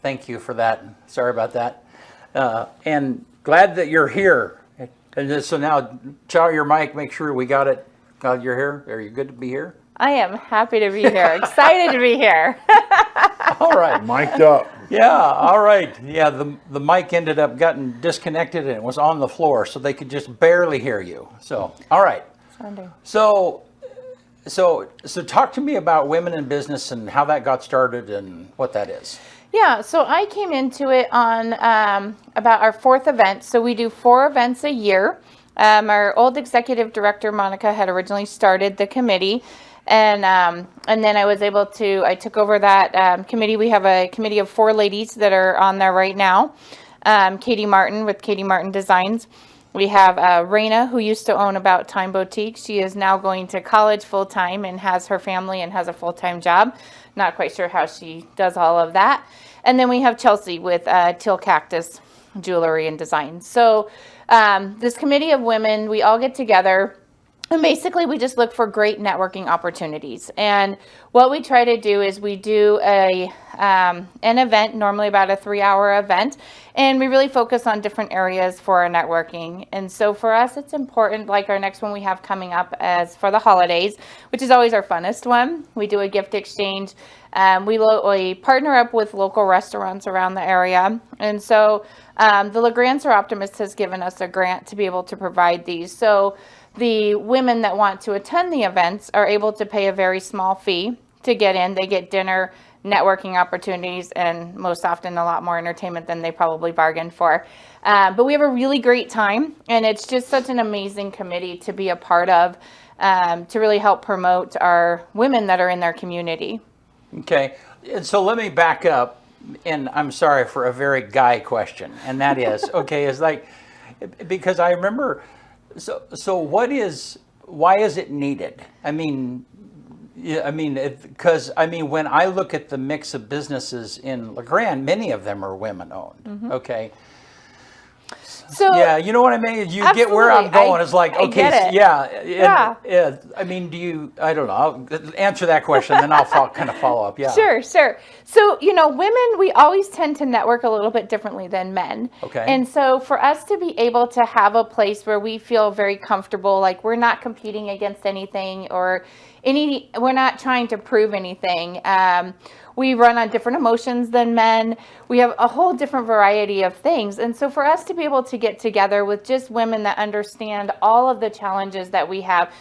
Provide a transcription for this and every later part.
Thank you for that. Sorry about that. And glad that you're here. And so now, chow your mic, make sure we got it. Glad you're here. Are you good to be here? I am happy to be here. Excited to be here. All right. Mic'd up. Yeah, all right. Yeah, the mic ended up getting disconnected and it was on the floor, so they could just barely hear you. So, all right. So talk to me about women in business and how that got started and what that is. Yeah, so I came into it on about our 4th event. So we do 4 events a year. Our old executive director, Monica, had originally started the committee. And then I took over that committee. We have a committee of 4 ladies that are on there right now. Katie Martin with Katie Martin Designs. We have Raina, who used to own About Time Boutique. She is now going to college full-time and has her family and has a full-time job. Not quite sure how she does all of that. And then we have Chelsea with Teal Cactus Jewelry and Design. So this committee of women, we all get together. And basically, we just look for great networking opportunities. And what we try to do is we do an event, normally about a 3-hour event, and we really focus on different areas for our networking. And so for us, it's important, like our next one we have coming up as for the holidays, which is always our funnest one. We do a gift exchange. We partner up with local restaurants around the area. And so the LaGrance or Optimist has given us a grant to be able to provide these. So the women that want to attend the events are able to pay a very small fee to get in. They get dinner, networking opportunities, and most often a lot more entertainment than they probably bargained for. But we have a really great time, and it's just such an amazing committee to be a part of to really help promote our women that are in their community. Okay, and so let me back up, and I'm sorry for a very guy question, and that is, okay, is like, because I remember, so why is it needed? I mean, because when I look at the mix of businesses in LeGrand, many of them are women owned. Mm-hmm. Okay. So yeah, you know what I mean? You absolutely. Get where I'm going. It's like, okay, yeah. I mean, I don't know, I'll answer that question, then I'll kind of follow up. Yeah. Sure. So, women, we always tend to network a little bit differently than men. Okay. And so for us to be able to have a place where we feel very comfortable, like we're not competing against anything or we're not trying to prove anything. We run on different emotions than men. We have a whole different variety of things. And so for us to be able to get together with just women that understand all of the challenges that we have,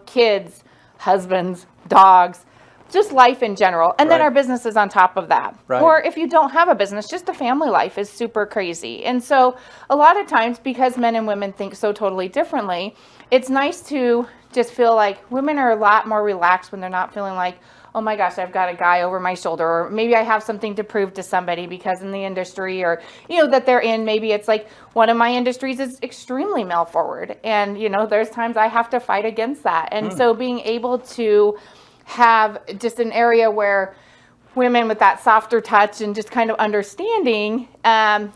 kids, husbands, dogs, just life in general. And then our business is on top of that. Right. Or if you don't have a business, just the family life is super crazy. And so a lot of times, because men and women think so totally differently, it's nice to just feel like women are a lot more relaxed when they're not feeling like, oh my gosh, I've got a guy over my shoulder, or maybe I have something to prove to somebody because in the industry or, that they're in, maybe it's like one of my industries is extremely male forward. And, there's times I have to fight against that. And so being able to have just an area where women with that softer touch and just kind of understanding,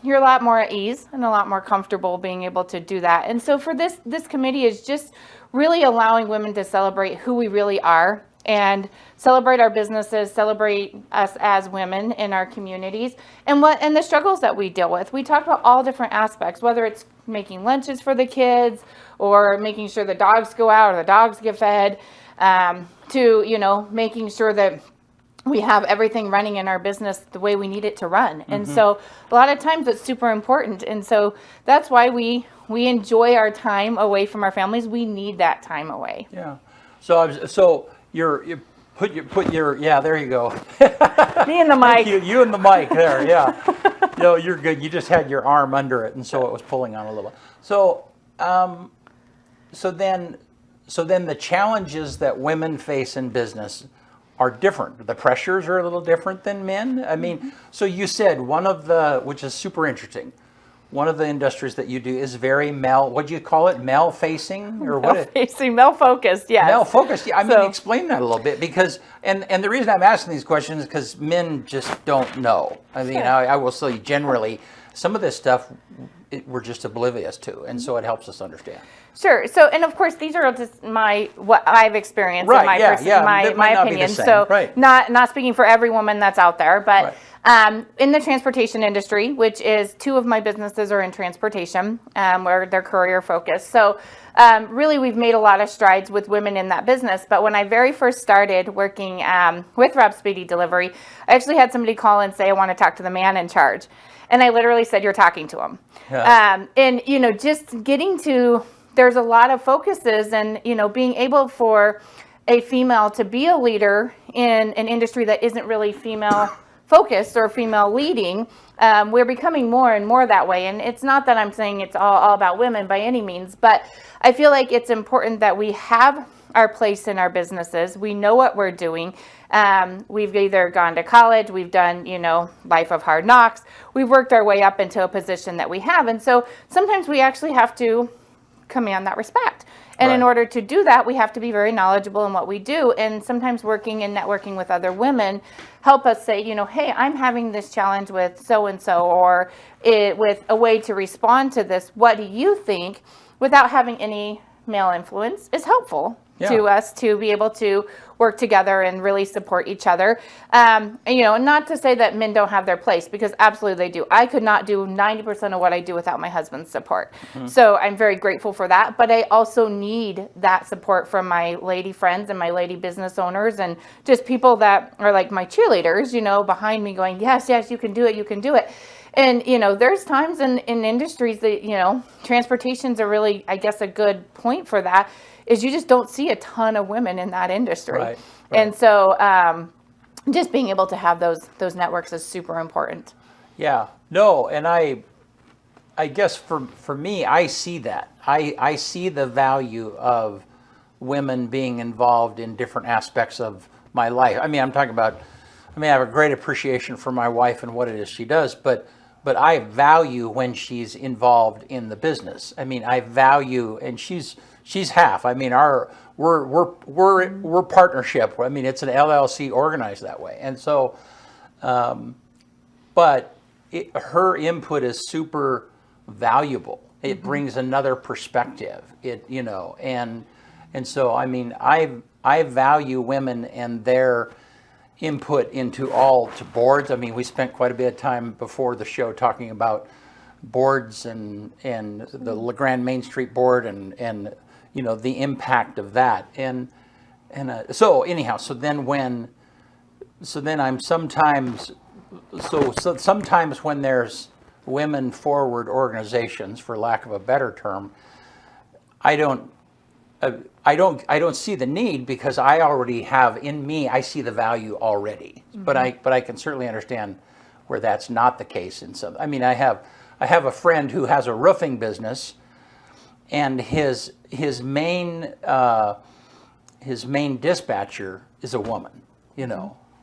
you're a lot more at ease and a lot more comfortable being able to do that. And so for this committee is just really allowing women to celebrate who we really are and celebrate our businesses, celebrate us as women in our communities and the struggles that we deal with. We talk about all different aspects, whether it's making lunches for the kids or making sure the dogs go out or the dogs get fed, to, making sure that we have everything running in our business the way we need it to run. Mm-hmm. And so a lot of times it's super important. And so that's why we enjoy our time away from our families. We need that time away. Yeah. So you put your there you go. Me and the mic. You and the mic there. Yeah. No, you're good. You just had your arm under it, and so it was pulling on a little. So then the challenges that women face in business are different. The pressures are a little different than men. I mean, so you said which is super interesting. One of the industries that you do is very what do you call it? Male-facing or what? Male-facing, male-focused, yes. Male-focused. Yeah, I mean, explain that a little bit because, and the reason I'm asking these questions is because men just don't know. I mean, I will say generally, some of this stuff we're just oblivious to, and so it helps us understand. Sure. So, and of course, these are just what I've experienced in my opinion. So, not speaking for every woman that's out there, but in the transportation industry, which is 2 of my businesses are in transportation, where they're courier focused. So really we've made a lot of strides with women in that business. But when I very first started working with Rob Speedy Delivery, I actually had somebody call and say, I want to talk to the man in charge. And I literally said, you're talking to him. Yeah. And, just getting to, there's a lot of focuses and, being able for a female to be a leader in an industry that isn't really female focused or female leading, we're becoming more and more that way. And it's not that I'm saying it's all about women by any means, but I feel like it's important that we have our place in our businesses. We know what we're doing. We've either gone to college, we've done, Life of Hard Knocks. We've worked our way up into a position that we have. And so sometimes we actually have to command that respect. And in order to do that, we have to be very knowledgeable in what we do. And sometimes working and networking with other women help us say, hey, I'm having this challenge with so-and-so, or with a way to respond to this. What do you think? Without having any male influence is helpful to us to be able to work together and really support each other. Not to say that men don't have their place, because absolutely they do. I could not do 90% of what I do without my husband's support. Mm-hmm. So I'm very grateful for that. But I also need that support from my lady friends and my lady business owners and just people that are like my cheerleaders, behind me going, yes, you can do it, you can do it. And, there's times in industries that, transportation's a really, I guess, a good point for that, is you just don't see a ton of women in that industry. Right. And so just being able to have those networks is super important. Yeah. No, and I guess for me, I see that. I see the value of women being involved in different aspects of my life. I have a great appreciation for my wife and what it is she does, but I value when she's involved in the business. I value, and she's half. We're partnership. It's an LLC organized that way, and so, but her input is super valuable. It mm-hmm. brings another perspective. And so I value women and their input into to boards. We spent quite a bit of time before the show talking about boards and the LeGrand Main Street board and the impact of that. So sometimes when there's women forward organizations, for lack of a better term, I don't see the need, because I already have in me, I see the value already. Mm-hmm. But I can certainly understand where that's not the case in some. I have a friend who has a roofing business, and his main dispatcher is a woman,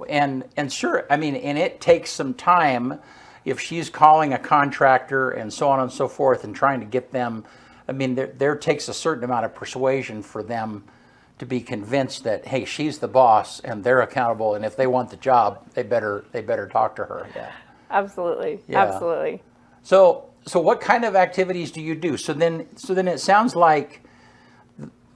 and sure, and it takes some time if she's calling a contractor and so on and so forth and trying to get them. There takes a certain amount of persuasion for them to be convinced that, hey, she's the boss and they're accountable, and if they want the job, they better talk to her. Yeah. Absolutely. Yeah. Absolutely. So what kind of activities do you do? So then it sounds like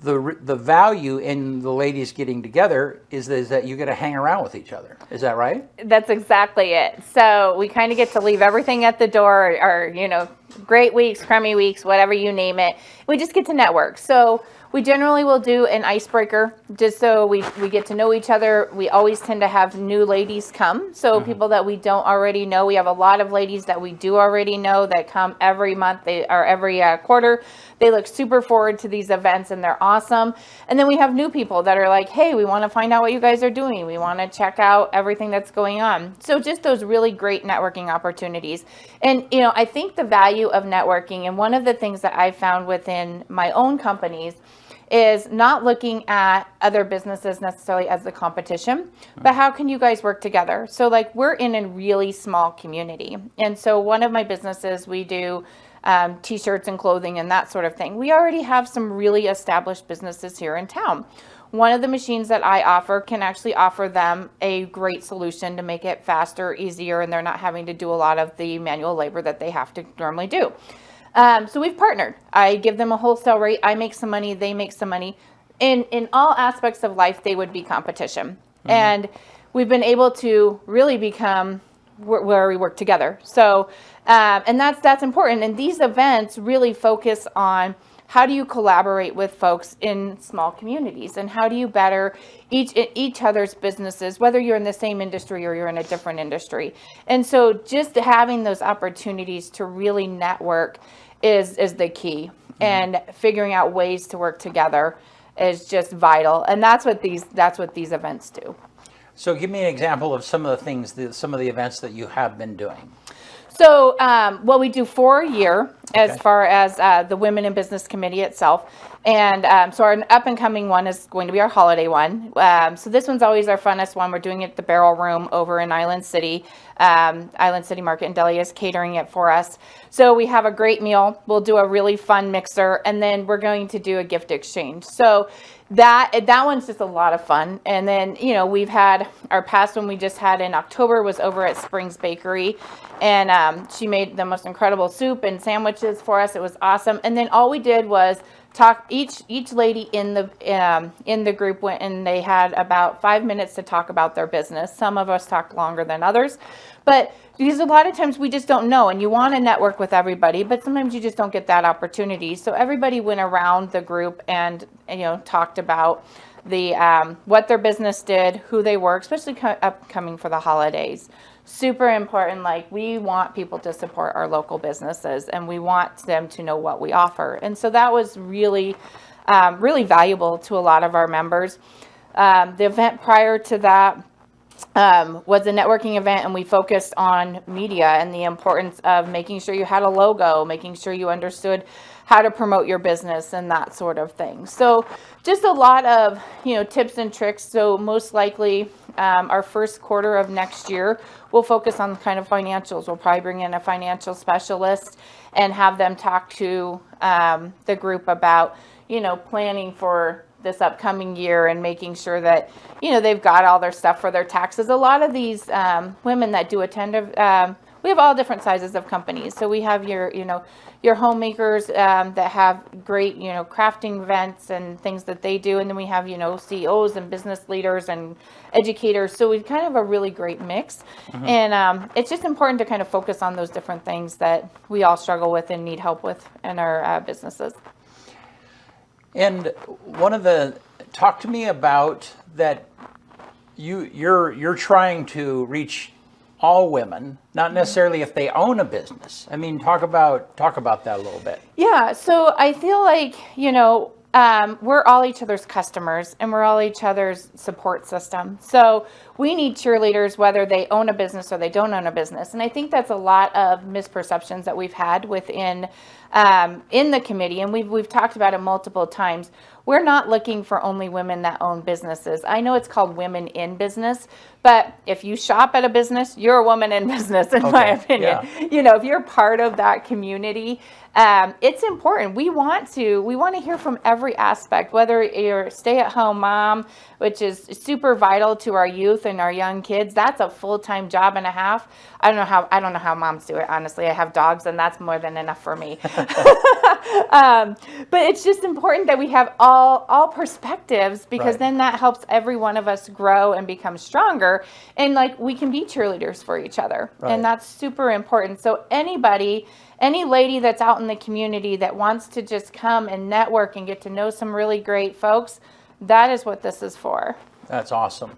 the value in the ladies getting together is that you get to hang around with each other. Is that right? That's exactly it. So we kind of get to leave everything at the door, or great weeks, crummy weeks, whatever you name it. We just get to network. So we generally will do an icebreaker just so we get to know each other. We always tend to have new ladies come. So mm-hmm. people that we don't already know. We have a lot of ladies that we do already know that come every month or every quarter. They look super forward to these events and they're awesome. And then we have new people that are like, hey, we want to find out what you guys are doing. We want to check out everything that's going on. So just those really great networking opportunities. And, I think the value of networking, and one of the things that I found within my own companies, is not looking at other businesses necessarily as the competition, but how can you guys work together? So we're in a really small community. And so one of my businesses, we do t-shirts and clothing and that sort of thing. We already have some really established businesses here in town. One of the machines that I offer can actually offer them a great solution to make it faster, easier, and they're not having to do a lot of the manual labor that they have to normally do. So we've partnered. I give them a wholesale rate. I make some money. They make some money. In all aspects of life, they would be competition. Mm-hmm. And we've been able to really become where we work together. So, and that's important. And these events really focus on how do you collaborate with folks in small communities, and how do you better each other's businesses, whether you're in the same industry or you're in a different industry. And so just having those opportunities to really network is the key. And figuring out ways to work together is just vital. And that's what these events do. So give me an example of some of the things, some of the events that you have been doing. So, well, we do 4 a year as far as the Women in Business Committee itself. And so our up and coming one is going to be our holiday one. So this one's always our funnest one. We're doing it at the Barrel Room over in Island City. Island City Market and Deli is catering it for us. So we have a great meal. We'll do a really fun mixer, and then we're going to do a gift exchange. So that one's just a lot of fun. And then, you know, we've had our past one we just had in October was over at Springs Bakery, and she made the most incredible soup and sandwiches for us. It was awesome. And then all we did was talk. Each lady in the group went and they had about 5 minutes to talk about their business. Some of us talked longer than others, but because a lot of times we just don't know, and you want to network with everybody, but sometimes you just don't get that opportunity. So everybody went around the group and, you know, talked about the what their business did, who they were, especially upcoming for the holidays. Super important. Like, we want people to support our local businesses, and we want them to know what we offer. And so that was really, really valuable to a lot of our members. The event prior to that was a networking event, and we focused on media and the importance of making sure you had a logo, making sure you understood how to promote your business and that sort of thing. So just a lot of, you know, tips and tricks. So most likely our first quarter of next year, we'll focus on kind of financials. We'll probably bring in a financial specialist and have them talk to the group about, you know, planning for this upcoming year and making sure that, you know, they've got all their stuff for their taxes. A lot of these women that do attend, we have all different sizes of companies. So we have your homemakers that have great, you know, crafting events and things that they do. And then we have, you know, CEOs and business leaders and educators. So we kind of have a really great mix. And it's just important to kind of focus on those different things that we all struggle with and need help with in our businesses. And talk to me about that. You're trying to reach all women, not necessarily if they own a business. I mean, talk about that a little bit. Yeah. So I feel like, you know, we're all each other's customers, and we're all each other's support system. So we need cheerleaders, whether they own a business or they don't own a business. And I think that's a lot of misperceptions that we've had within in the committee, and we've talked about it multiple times. We're not looking for only women that own businesses. I know it's called Women in Business, but if you shop at a business, you're a woman in business, in my opinion. Yeah. You know, if you're part of that community, it's important. We want to hear from every aspect, whether you're a stay-at-home mom, which is super vital to our youth and our young kids. That's a full-time job and a half. I don't know how moms do it, honestly. I have dogs, and that's more than enough for me. But it's just important that we have all perspectives, because then that helps every one of us grow and become stronger, and like we can be cheerleaders for each other. And that's super important. So any lady that's out in the community that wants to just come and network and get to know some really great folks, that is what this is for. That's awesome.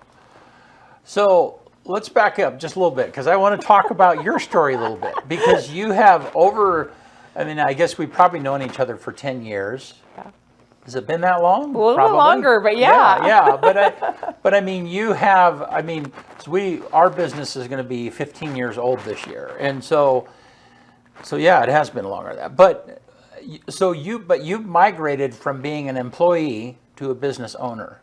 So let's back up just a little bit, because I want to talk about your story a little bit, because you have I guess we've probably known each other for 10 years. Yeah. Has it been that long? A little bit longer, but yeah. Yeah. But I mean, our business is going to be 15 years old this year. And so yeah, it has been longer than that. But you've migrated from being an employee to a business owner.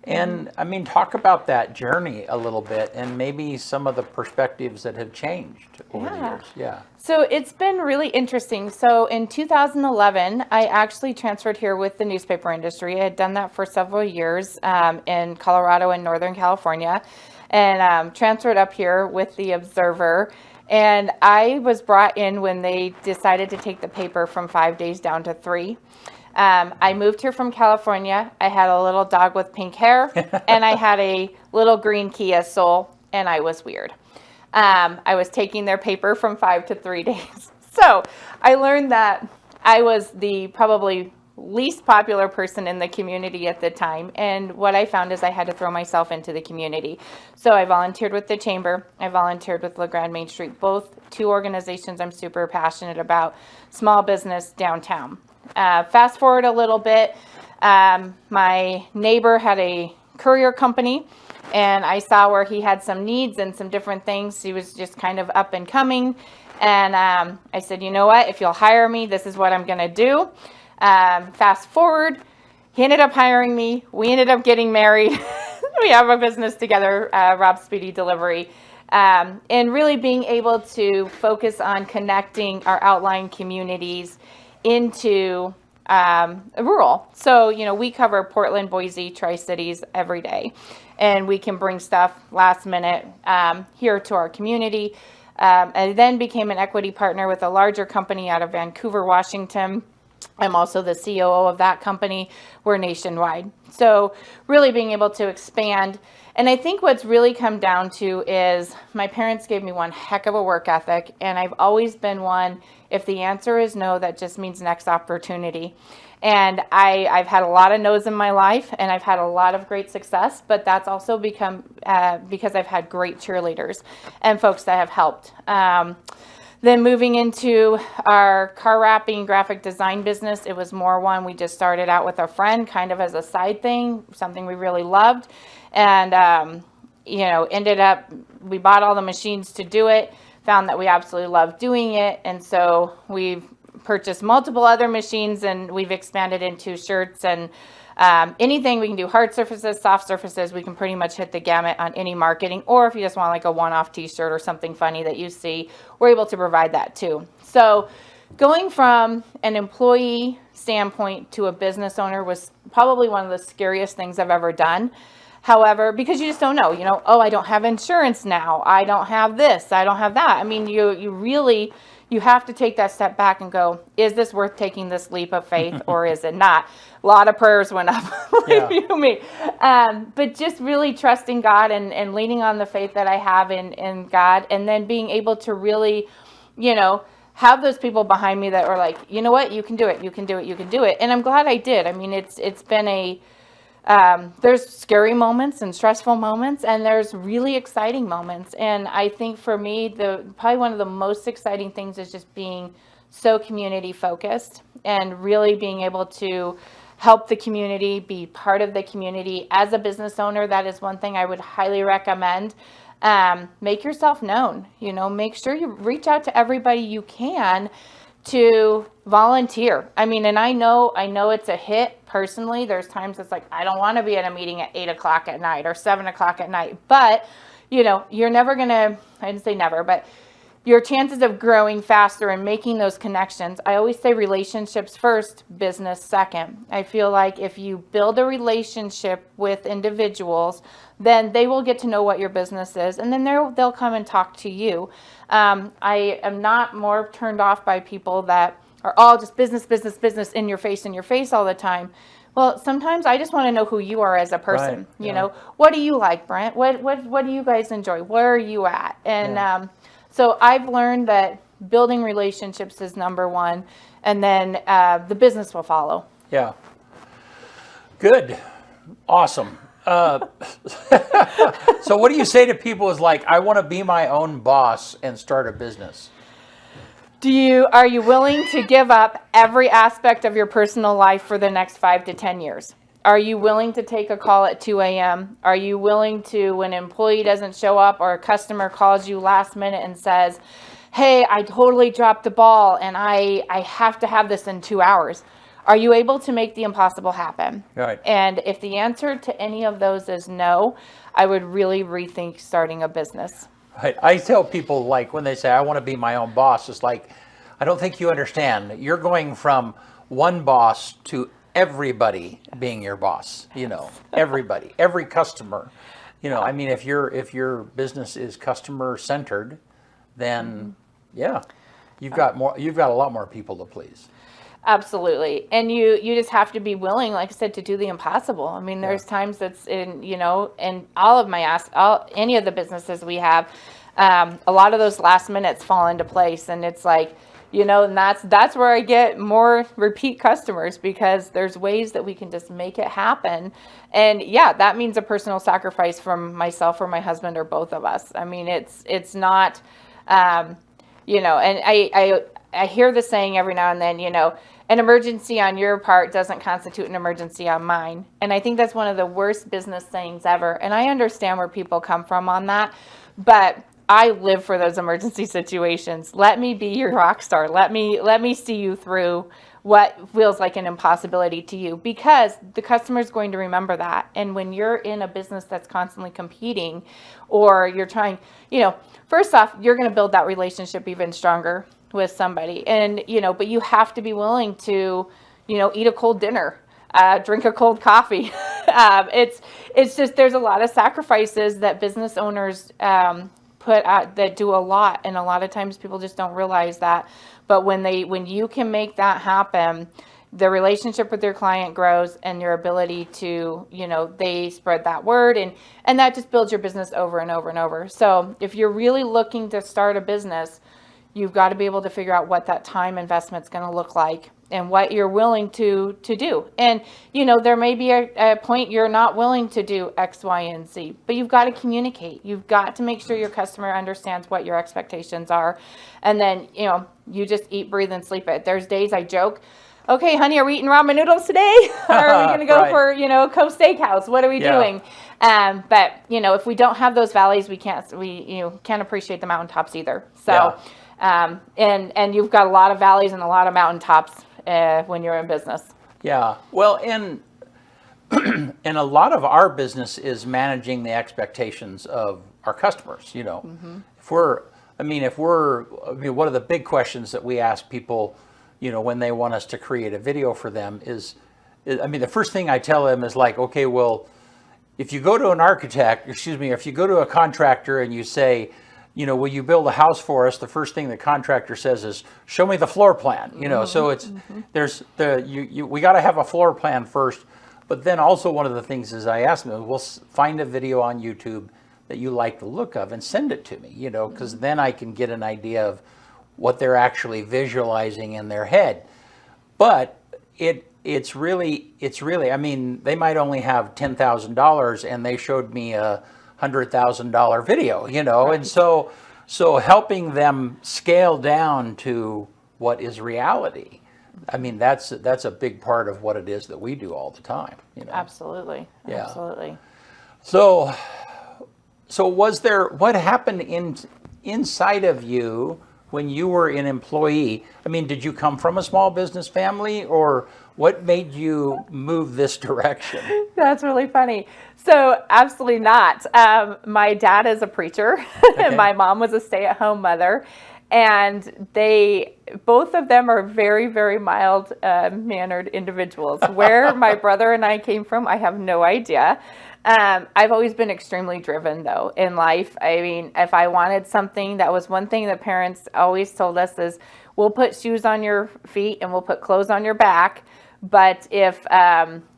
And I mean, talk about that journey a little bit, and maybe some of the perspectives that have changed over the years. Yeah. So it's been really interesting. So in 2011, I actually transferred here with the newspaper industry. I had done that for several years in Colorado and Northern California, and transferred up here with the Observer. And I was brought in when they decided to take the paper from 5 days down to 3. I moved here from California. I had a little dog with pink hair, and I had a little green Kia Soul, and I was weird. I was taking their paper from 5 to 3 days. So I learned that I was the probably least popular person in the community at the time. And what I found is I had to throw myself into the community. So I volunteered with the Chamber. I volunteered with LeGrand Main Street, both two organizations I'm super passionate about, small business downtown. Fast forward a little bit, my neighbor had a courier company, and I saw where he had some needs and some different things. He was just kind of up and coming. And I said, you know what, if you'll hire me, this is what I'm going to do. Fast forward, he ended up hiring me. We ended up getting married. We have a business together, Rob Speedy Delivery. And really being able to focus on connecting our outlying communities into rural. So, we cover Portland, Boise, Tri-Cities every day. And we can bring stuff last minute here to our community. I then became an equity partner with a larger company out of Vancouver, Washington. I'm also the COO of that company. We're nationwide. So really being able to expand. And I think what's really come down to is my parents gave me one heck of a work ethic. And I've always been one, if the answer is no, that just means next opportunity. And I've had a lot of no's in my life, and I've had a lot of great success, but that's also become because I've had great cheerleaders and folks that have helped. Then moving into our car wrapping graphic design business, it was more one we just started out with a friend, kind of as a side thing, something we really loved. And, ended up, we bought all the machines to do it, found that we absolutely loved doing it. And so we've purchased multiple other machines, and we've expanded into shirts and anything we can do, hard surfaces, soft surfaces. We can pretty much hit the gamut on any marketing, or if you just want like a one-off t-shirt or something funny that you see, we're able to provide that too. So going from an employee standpoint to a business owner was probably one of the scariest things I've ever done. However, because you just don't know, oh, I don't have insurance now, I don't have this, I don't have that. I mean, you have to take that step back and go, is this worth taking this leap of faith or is it not? A lot of prayers went up, believe you me. But just really trusting God and leaning on the faith that I have in God, and then being able to really, have those people behind me that were like, you know what, you can do it, you can do it, you can do it. And I'm glad I did. I mean, it's been there's scary moments and stressful moments, and there's really exciting moments. And I think for me, probably one of the most exciting things is just being so community focused and really being able to help the community, be part of the community. As a business owner, that is one thing I would highly recommend. Make yourself known, make sure you reach out to everybody you can to volunteer. I mean, and I know it's a hit personally. There's times it's like, I don't want to be at a meeting at 8 o'clock at night or 7 o'clock at night, but you're never going to, I didn't say never, but your chances of growing faster and making those connections. I always say relationships first, business second. I feel like if you build a relationship with individuals, then they will get to know what your business is, and then they'll come and talk to you. I am not more turned off by people that are all just business, business, business, in your face all the time. Well, sometimes I just want to know who you are as a person. Right, What do you like, Brent? What do you guys enjoy? Where are you at? And so I've learned that building relationships is number one, and then the business will follow. Yeah. Good. Awesome. So what do you say to people is like, I want to be my own boss and start a business? Are you willing to give up every aspect of your personal life for the next 5 to 10 years? Are you willing to take a call at 2 a.m.? Are you willing to, when an employee doesn't show up or a customer calls you last minute and says, hey, I totally dropped the ball and I have to have this in 2 hours? Are you able to make the impossible happen? Right. And if the answer to any of those is no, I would really rethink starting a business. Right. I tell people, like, when they say, I want to be my own boss, it's like, I don't think you understand. You're going from one boss to everybody being your boss, everybody, every customer. I mean, if your business is customer centered, then you've got a lot more people to please. Absolutely. And you just have to be willing, like I said, to do the impossible. I mean, there's times that's in all of any of the businesses we have, a lot of those last minutes fall into place, and it's like, and that's where I get more repeat customers, because there's ways that we can just make it happen. And yeah, that means a personal sacrifice from myself or my husband or both of us. I mean, it's not, and I hear the saying every now and then, an emergency on your part doesn't constitute an emergency on mine. And I think that's one of the worst business sayings ever. And I understand where people come from on that, but I live for those emergency situations. Let me be your rock star. Let me see you through what feels like an impossibility to you, because the customer is going to remember that. And when you're in a business that's constantly competing, or you're trying, first off, you're going to build that relationship even stronger with somebody. And, but you have to be willing to, eat a cold dinner, drink a cold coffee. It's just, there's a lot of sacrifices that business owners, put out that do a lot, and a lot of times people just don't realize that. But when you can make that happen, the relationship with your client grows, and your ability to, they spread that word, and that just builds your business over and over and over. So if you're really looking to start a business, you've got to be able to figure out what that time investment is going to look like, and what you're willing to do. And, there may be a point you're not willing to do X, Y, and Z, but you've got to communicate. You've got to make sure your customer understands what your expectations are. And then, you just eat, breathe, and sleep it. There's days I joke, okay, honey, are we eating ramen noodles today? Or are we going to go Right. for, Coast Steakhouse? What are we doing? But, if we don't have those valleys, we can't appreciate the mountaintops either. So, and you've got a lot of valleys and a lot of mountaintops when you're in business. Yeah. Well, and a lot of our business is managing the expectations of our customers. If we're, one of the big questions that we ask people, when they want us to create a video for them is the first thing I tell them is like, okay, well, if you go to if you go to a contractor and you say, will you build a house for us? The first thing the contractor says is, show me the floor plan. So it's we got to have a floor plan first. But then also one of the things is I ask them, we'll find a video on YouTube that you like the look of and send it to me, because then I can get an idea of what they're actually visualizing in their head. But it's really, they might only have $10,000 and they showed me a $100,000 video, right. And so helping them scale down to what is reality. That's a big part of what it is that we do all the time. Absolutely. Yeah. Absolutely. So what happened inside of you when you were an employee? Did you come from a small business family, or what made you move this direction? That's really funny. So absolutely not. My dad is a preacher, Okay. and my mom was a stay-at-home mother. And both of them are very, very mild mannered individuals. Where my brother and I came from, I have no idea. I've always been extremely driven, though, in life. If I wanted something, that was one thing that parents always told us is, we'll put shoes on your feet and we'll put clothes on your back. But if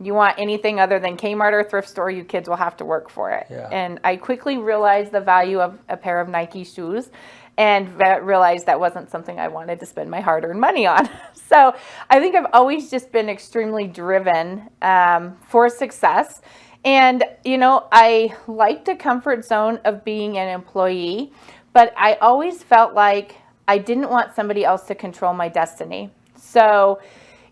you want anything other than Kmart or thrift store, you kids will have to work for it. Yeah. And I quickly realized the value of a pair of Nike shoes, and realized that wasn't something I wanted to spend my hard-earned money on. So I think I've always just been extremely driven for success. And, I like the comfort zone of being an employee, but I always felt like I didn't want somebody else to control my destiny. So,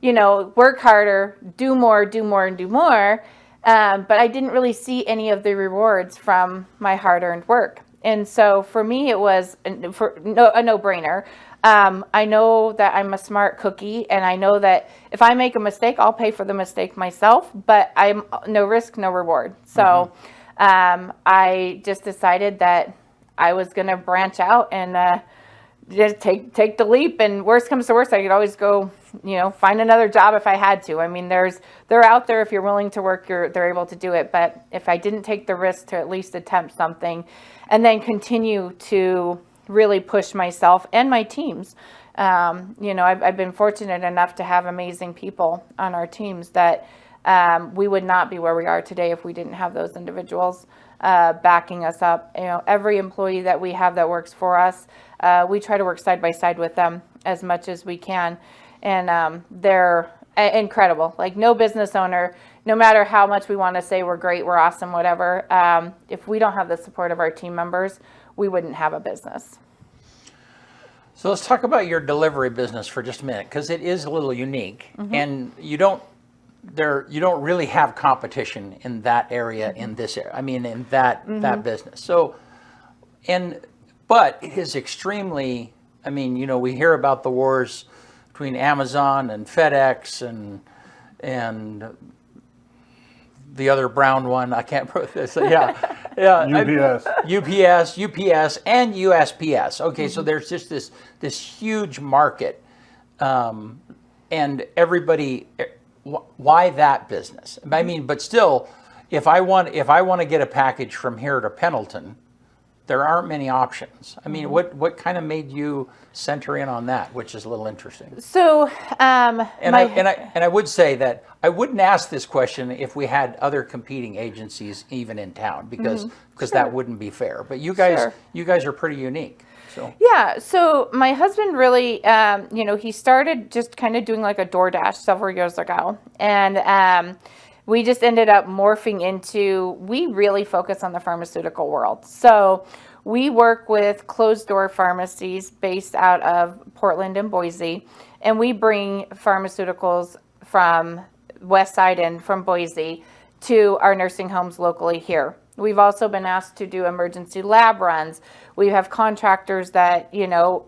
work harder, do more, and do more. But I didn't really see any of the rewards from my hard-earned work. And so for me, it was a no-brainer. I know that I'm a smart cookie, and I know that if I make a mistake, I'll pay for the mistake myself, but I'm no risk, no reward. So I just decided that I was going to branch out and just take the leap. And worst comes to worst, I could always go, find another job if I had to. They're out there. If you're willing to work, they're able to do it. But if I didn't take the risk to at least attempt something, and then continue to really push myself and my teams. I've been fortunate enough to have amazing people on our teams that We would not be where we are today if we didn't have those individuals backing us up. Every employee that we have that works for us, we try to work side by side with them as much as we can. And they're incredible. Like, no business owner, no matter how much we want to say we're great, we're awesome, whatever, if we don't have the support of our team members, we wouldn't have a business. So let's talk about your delivery business for just a minute, because it is a little unique, and you don't really have competition in that area, in this area. I mean, in that business. So, but it is extremely. I mean, we hear about the wars between Amazon and FedEx and the other brown one. I can't. Yeah. UPS, and USPS. Okay, so there's just this huge market, and everybody. Why that business? I mean, but still, if I want to get a package from here to Pendleton, there aren't many options. I mean, what kind of made you center in on that, which is a little interesting? So, I would say that I wouldn't ask this question if we had other competing agencies even in town, because that wouldn't be fair. But you guys are pretty unique. So. Yeah, so my husband really, he started just kind of doing like a DoorDash several years ago, and we just ended up morphing into, we really focus on the pharmaceutical world. So we work with closed door pharmacies based out of Portland and Boise, and we bring pharmaceuticals from West Side and from Boise to our nursing homes locally here. We've also been asked to do emergency lab runs. We have contractors that,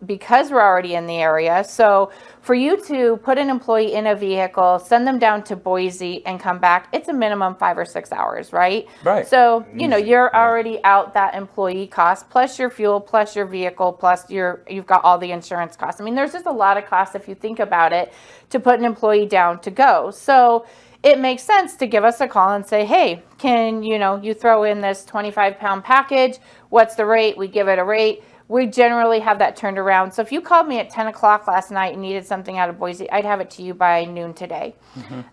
because we're already in the area. So for you to put an employee in a vehicle, send them down to Boise and come back, it's a minimum 5 or 6 hours, right? Right. So, you're already out that employee cost, plus your fuel, plus your vehicle, plus you've got all the insurance costs. I mean, there's just a lot of costs, if you think about it, to put an employee down to go. So it makes sense to give us a call and say, hey, can you throw in this 25-pound package? What's the rate? We give it a rate. We generally have that turned around. So if you called me at 10 o'clock last night and needed something out of Boise, I'd have it to you by noon today.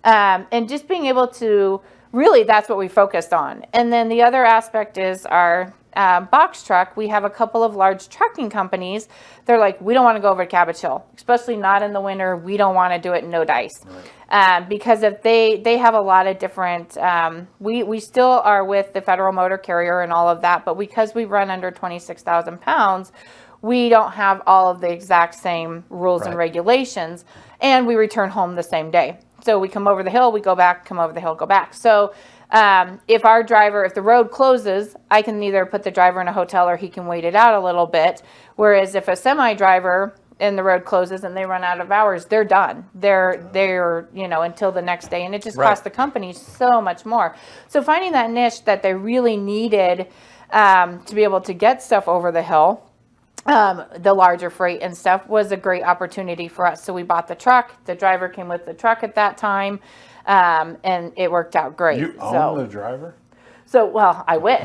And just being able to, really, that's what we focused on. And then the other aspect is our box truck. We have a couple of large trucking companies. They're like, we don't want to go over to Cabbage Hill, especially not in the winter. We don't want to do it in no dice. Right. Because if they have a lot of different, we still are with the federal motor carrier and all of that, but because we run under 26,000 pounds, we don't have all of the exact same rules and regulations, and we return home the same day. So we come over the hill, we go back, come over the hill, go back. So if the road closes, I can either put the driver in a hotel or he can wait it out a little bit. Whereas if a semi driver and the road closes and they run out of hours, they're done. They're until the next day, and it just costs the company so much more. So finding that niche that they really needed to be able to get stuff over the hill, the larger freight and stuff, was a great opportunity for us. So we bought the truck. The driver came with the truck at that time, and it worked out great. You own the driver? So, well, I wish.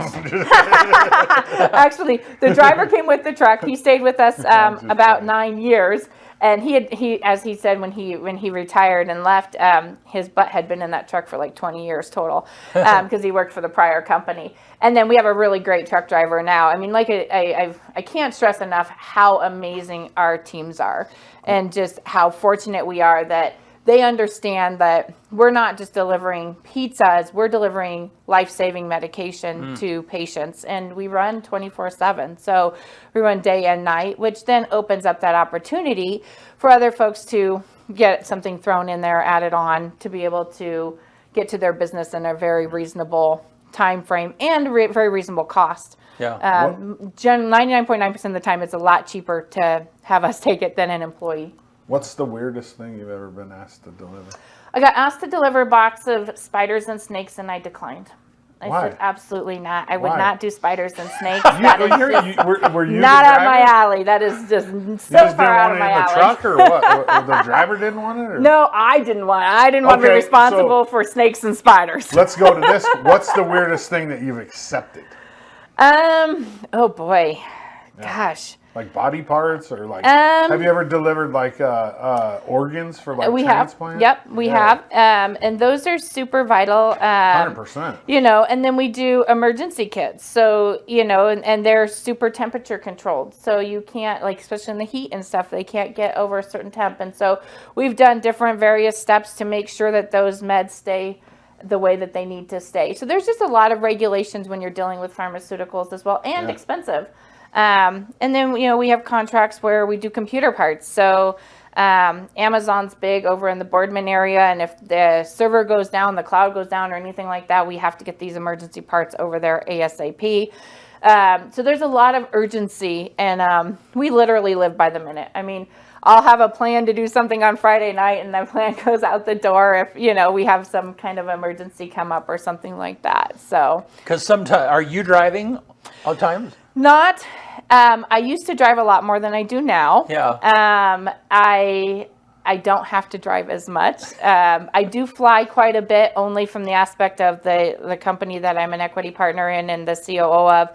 Actually, the driver came with the truck. He stayed with us about 9 years, and he as he said when he retired and left, his butt had been in that truck for like 20 years total, because he worked for the prior company. And then we have a really great truck driver now. I mean, like I can't stress enough how amazing our teams are, and just how fortunate we are that they understand that we're not just delivering pizzas, we're delivering life-saving medication to patients, and we run 24/7. So we run day and night, which then opens up that opportunity for other folks to get something thrown in there, added on, to be able to get to their business in a very reasonable time frame and very reasonable cost. Yeah. 99.9% of the time, it's a lot cheaper to have us take it than an employee. What's the weirdest thing you've ever been asked to deliver? I got asked to deliver a box of spiders and snakes, and I declined. I Why? said, absolutely not. I would Why? not do spiders and snakes. Were you not the up my driver? alley. That is just so far out of my alley. You just didn't want it in the truck, or what? The driver didn't want it? Or? No, I didn't want it. I didn't want to be responsible for snakes and spiders. Let's go to this. What's the weirdest thing that you've accepted? Oh boy. Gosh. Like body parts or like, have you ever delivered like organs for like we have, transplant? yep, we have, and those are super vital. 100%. You know, and then we do emergency kits. So, you know, and they're super temperature controlled. So you can't, like, especially in the heat and stuff, they can't get over a certain temp. And so we've done different various steps to make sure that those meds stay the way that they need to stay. So there's just a lot of regulations when you're dealing with pharmaceuticals as well, and expensive. And then, you know, we have contracts where we do computer parts. So Amazon's big over in the Boardman area, and if the server goes down, the cloud goes down, or anything like that, we have to get these emergency parts over there ASAP. So there's a lot of urgency, and we literally live by the minute. I mean, I'll have a plan to do something on Friday night, and the plan goes out the door if, you know, we have some kind of emergency come up or something like that. So, Because sometimes, are you driving all the time? not, I used to drive a lot more than I do now. Yeah. I don't have to drive as much. I do fly quite a bit, only from the aspect of the company that I'm an equity partner in and the COO of.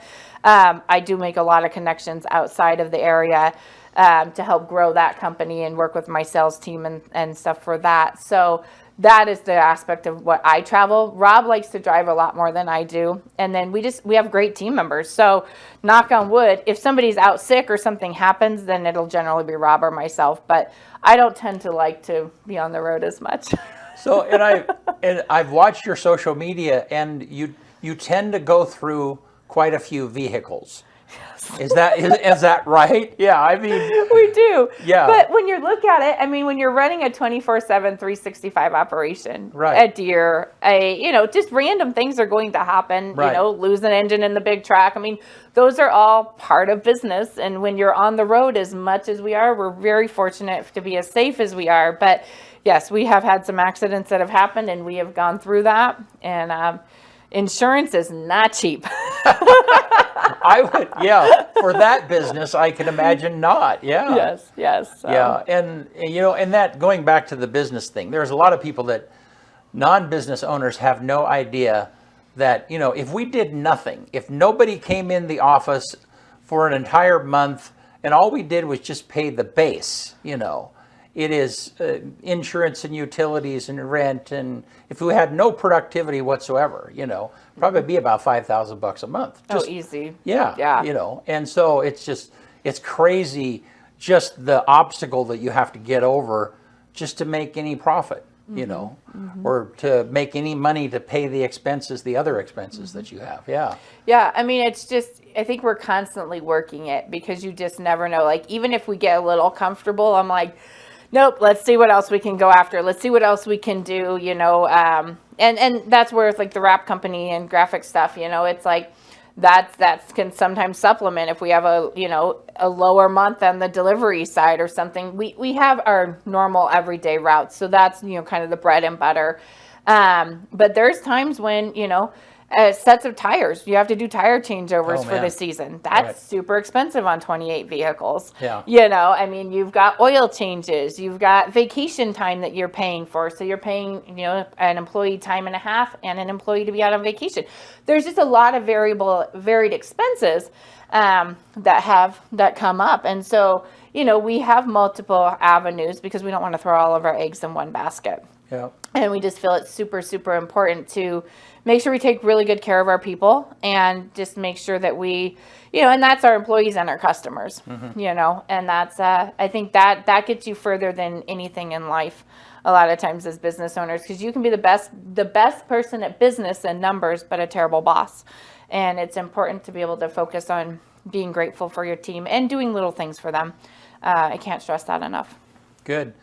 I do make a lot of connections outside of the area to help grow that company and work with my sales team and stuff for that. So that is the aspect of what I travel. Rob likes to drive a lot more than I do. And then we have great team members. So knock on wood, if somebody's out sick or something happens, then it'll generally be Rob or myself. But I don't tend to like to be on the road as much. So, and I've watched your social media, and you tend to go through quite a few vehicles. Is that right? Yeah, I mean, We do. Yeah. But when you look at it, I mean, when you're running a 24/7, 365 operation, Right. a deer, you know, just random things are going to happen, Right. you know, lose an engine in the big track. I mean, those are all part of business. And when you're on the road as much as we are, we're very fortunate to be as safe as we are. But yes, we have had some accidents that have happened, and we have gone through that. And insurance is not cheap. I would, yeah, for that business, I can imagine not. Yeah. Yes. Yeah, and you know, and that, going back to the business thing, there's a lot of people that non-business owners have no idea that, you know, if we did nothing, if nobody came in the office for an entire month and all we did was just pay the base, you know, it is insurance and utilities and rent, and if we had no productivity whatsoever, you know, probably be about $5,000 a month. Just, Easy. yeah, you know, and so it's crazy, just the obstacle that you have to get over just to make any profit, you know, or to make any money to pay the expenses, the other expenses that you have. Yeah. Yeah, I mean, it's just, I think we're constantly working it, because you just never know. Like, even if we get a little comfortable, I'm like, nope, let's see what else we can go after. Let's see what else we can do, you know. And that's where it's like the wrap company and graphic stuff, you know, it's like that can sometimes supplement if we have a lower month on the delivery side or something. We have our normal everyday routes, so that's, you know, kind of the bread and butter. But there's times when, you know, sets of tires, you have to do tire changeovers for the season. That's super expensive on 28 vehicles. Yeah. You know, I mean, you've got oil changes, you've got vacation time that you're paying for. So you're paying, you know, an employee time and a half and an employee to be out on vacation. There's just a lot of varied expenses that come up. And so, you know, we have multiple avenues because we don't want to throw all of our eggs in one basket. Yeah. And we just feel it's super, super important to make sure we take really good care of our people, and just make sure that we, you know, and that's our employees and our customers, you know, and that's, I think that gets you further than anything in life a lot of times as business owners, because you can be the best person at business and numbers, but a terrible boss. And it's important to be able to focus on being grateful for your team and doing little things for them. I can't stress that enough. Good.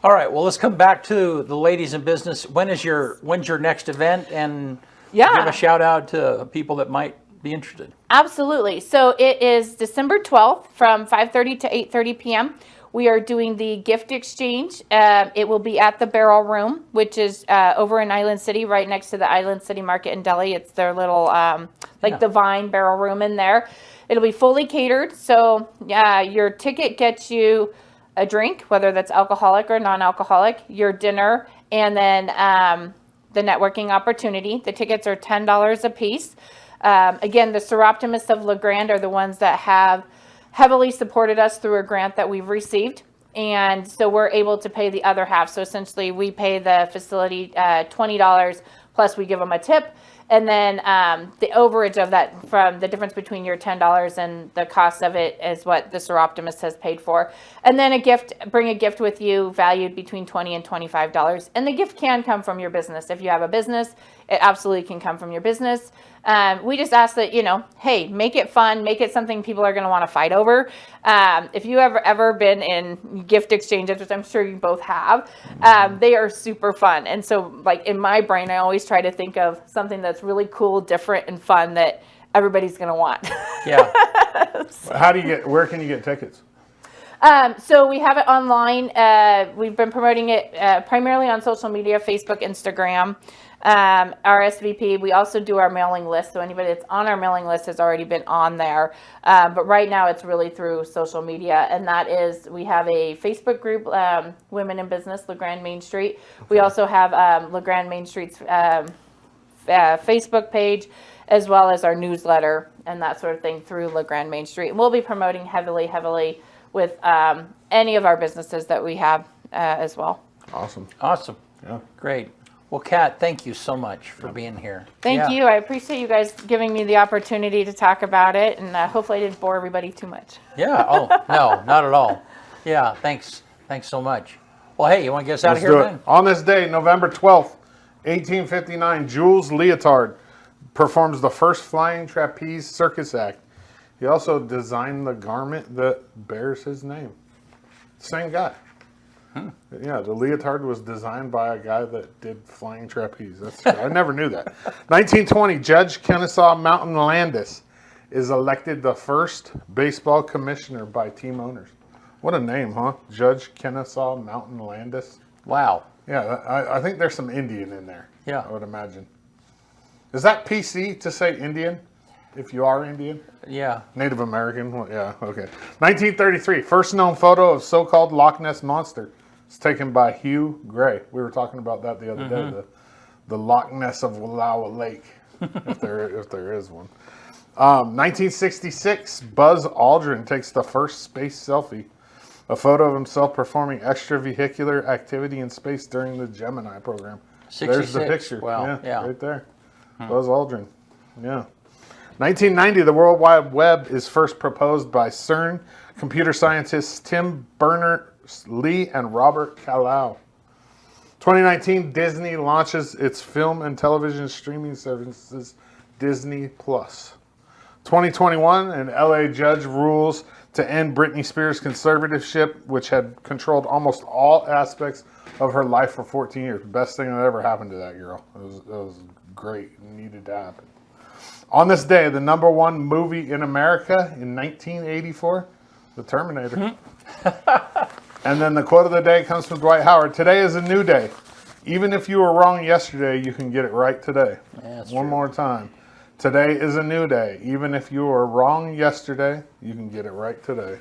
All right. Well, let's come back to the ladies in business. When's your next event? And give a shout out to people that might be interested. Absolutely. So it is December 12th from 5:30 to 8:30 p.m. We are doing the gift exchange. It will be at the Barrel Room, which is over in Island City, right next to the Island City Market in Delhi. It's their little, the Vine Barrel Room in there. It'll be fully catered. So your ticket gets you a drink, whether that's alcoholic or non-alcoholic, your dinner, and then the networking opportunity. The tickets are $10 a piece. Again, the Seroptimists of LeGrand are the ones that have heavily supported us through a grant that we've received. And so we're able to pay the other half. So essentially we pay the facility $20 plus we give them a tip. And then the overage of that, from the difference between your $10 and the cost of it, is what the Seroptimist has paid for. And then bring a gift with you valued between $20 and $25. And the gift can come from your business. If you have a business, it absolutely can come from your business. We just ask that, hey, make it fun, make it something people are going to want to fight over. If you have ever been in gift exchanges, which I'm sure you both have, they are super fun. And so, like, in my brain, I always try to think of something that's really cool, different, and fun that everybody's going to want. Yeah. Where can you get tickets? So we have it online. We've been promoting it primarily on social media, Facebook, Instagram, RSVP. We also do our mailing list. So anybody that's on our mailing list has already been on there. But right now it's really through social media. And that is, we have a Facebook group, Women in Business, LeGrand Main Street. We also have LeGrand Main Street's Facebook page, as well as our newsletter and that sort of thing through LeGrand Main Street. And we'll be promoting heavily with any of our businesses that we have as well. Awesome. Yeah. Great. Well, Kat, thank you so much for being here. Thank you. I appreciate you guys giving me the opportunity to talk about it, and hopefully I didn't bore everybody too much. Yeah. Oh, no, not at all. Yeah. Thanks so much. Well, hey, you want to get us out of here then? On this day, November 12th, 1859, Jules Leotard performs the first flying trapeze circus act. He also designed the garment that bears his name. Same guy. Yeah, the leotard was designed by a guy that did flying trapeze. I never knew that. 1920, Judge Kennesaw Mountain Landis is elected the first baseball commissioner by team owners. What a name, huh? Judge Kennesaw Mountain Landis. Wow. Yeah, I think there's some Indian in there. Yeah. I would imagine. Is that PC to say Indian? If you are Indian? Yeah. Native American? Well, yeah, okay. 1933, first known photo of so-called Loch Ness Monster. It's taken by Hugh Gray. We were talking about that the other day, the Loch Ness of Wallowa Lake, if there is one. 1966, Buzz Aldrin takes the first space selfie. A photo of himself performing extravehicular activity in space during the Gemini program. 66. There's the picture. Wow. Yeah. Right there. Buzz Aldrin. Yeah. 1990, the World Wide Web is first proposed by CERN computer scientists Tim Berners-Lee and Robert Callao. 2019, Disney launches its film and television streaming services, Disney+. 2021, an LA judge rules to end Britney Spears' conservatorship, which had controlled almost all aspects of her life for 14 years. Best thing that ever happened to that girl. It was great. It needed to happen. On this day, the #1 movie in America in 1984, The Terminator. And then the quote of the day comes from Dwight Howard. Today is a new day. Even if you were wrong yesterday, you can get it right today. Yeah, One more time. Today is a new day. Even if you were wrong yesterday, you can get it right today.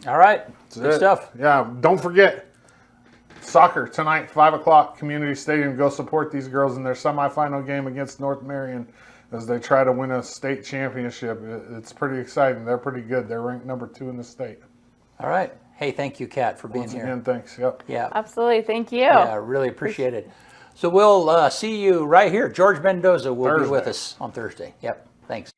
All right. Good stuff. Yeah, don't forget. Soccer tonight, 5 o'clock, Community Stadium. Go support these girls in their semifinal game against North Marion as they try to win a state championship. It's pretty exciting. They're pretty good. They're ranked #2 in the state. All right. Hey, thank you, Kat, for being Once here. again, thanks. Yep. Yeah. Absolutely. Thank you. Yeah, really appreciate it. So we'll see you right here. George Mendoza will be with us on Thursday. Yep. Thanks.